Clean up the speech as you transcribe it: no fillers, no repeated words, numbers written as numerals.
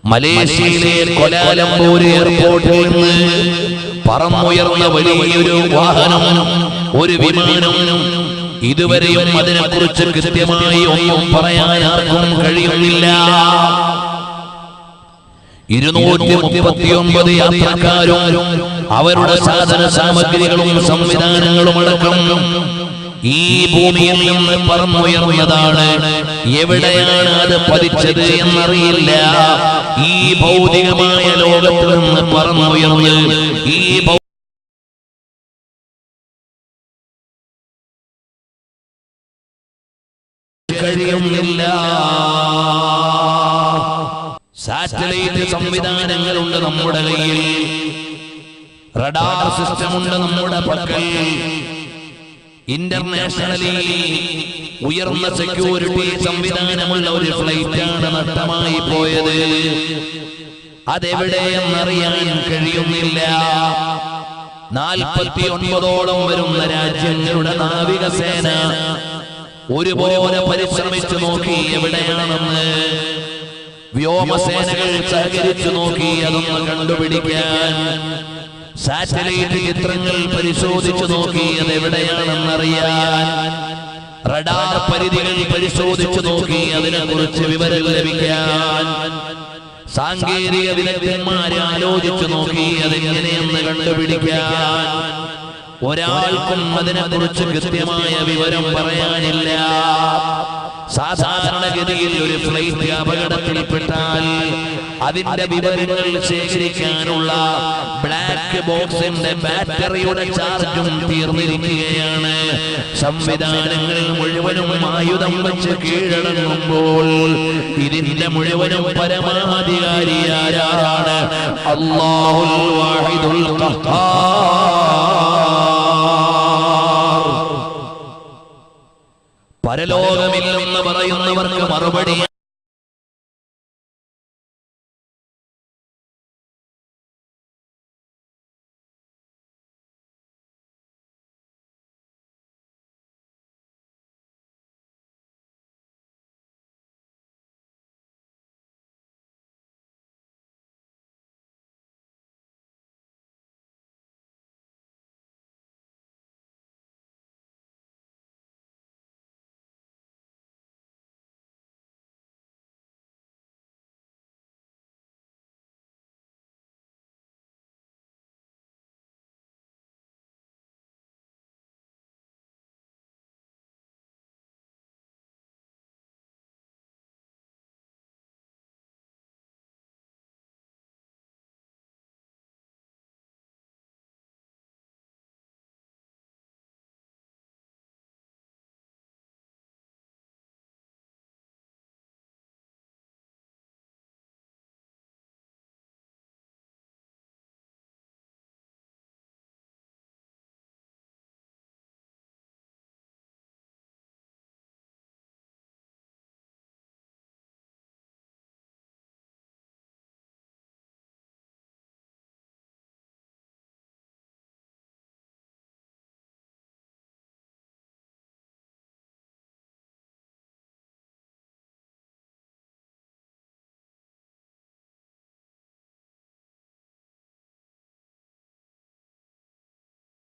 മലേഷ്യയിലെ കോലാലംപൂർ എയർപോർട്ടിൽ നിന്ന് പറന്നുയർന്ന വലിയൊരു വാഹനം, ഒരു വിമാനം. ഇതുവരെയും അതിനെക്കുറിച്ച് കൃത്യമായി ഒന്നും പറയാൻ ആർക്കും കഴിയുന്നില്ല. 239 യാത്രക്കാരും അവരുടെ സാധന സാമഗ്രികളും സംവിധാനങ്ങളും അടക്കം ഈ ഭൂമിയിൽ നിന്ന് പറന്നുയർന്നതാണ്. എവിടെയാണ് അത് പതിച്ചത് എന്നറിയില്ല. ഈ ഭൗതികമായ ലോകത്ത് നിന്ന് പറന്നുയർന്ന് ഈ കഴിയുന്നില്ല. സാറ്റലൈറ്റ് സംവിധാനങ്ങളുണ്ട് നമ്മുടെ കയ്യിൽ, റഡാർ സിസ്റ്റം ഉണ്ട് നമ്മുടെ പക്കൽ. ഇന്റർനാഷണലി ഉയർന്ന സെക്യൂരിറ്റി സംവിധാനമുള്ള ഒരു ഫ്ലൈറ്റാണ് നഷ്ടമായി പോയത്. അതെവിടെയെന്നറിയാൻ കഴിയുന്നില്ല. 49ഓളം വരുന്ന രാജ്യങ്ങളുടെ നാവികസേന ഒരുപോലെ പരിശ്രമിച്ചു നോക്കി എവിടെയാണെന്ന്. വ്യോമസേനകൾ സഹകരിച്ചു നോക്കി അതൊന്ന് കണ്ടുപിടിക്കാൻ. സാറ്റലൈറ്റ് ചിത്രങ്ങൾ പരിശോധിച്ചു നോക്കി അതെവിടെയാണെന്നറിയാൻ. റഡാർ പരിധികൾ പരിശോധിച്ചു നോക്കി അതിനെക്കുറിച്ച് വിവരം ലഭിക്കാൻ. സാങ്കേതിക വിദഗ്ധന്മാരെ ആലോചിച്ചു നോക്കി അതെങ്ങനെയെന്ന് കണ്ടുപിടിക്കാൻ. ഒരാൾക്കും അതിനെക്കുറിച്ച് കൃത്യമായ വിവരം പറയാനില്ല. സാധാരണഗതിയിൽ ഒരു ഫ്ലൈറ്റ് അപകടത്തിൽപ്പെട്ടാൽ അതിന്റെ വിവരങ്ങൾ ശേഖരിക്കാനുള്ള ബ്ലാക്ക് ബോക്സിന്റെ ബാറ്ററിയുടെ ചാർജും തീർന്നിരിക്കുകയാണ്. സംവിധാനങ്ങൾ മുഴുവനും ആയുധം വെച്ച് കീഴടങ്ങുമ്പോൾ ഇതിന്റെ മുഴുവനും പരമാധികാരിയാരാണ്? അല്ലാഹുൽ വാഹിദുൽ ഖഹാർ. പരലോകമില്ലെന്ന് പറയുന്നവർക്ക് മറുപടി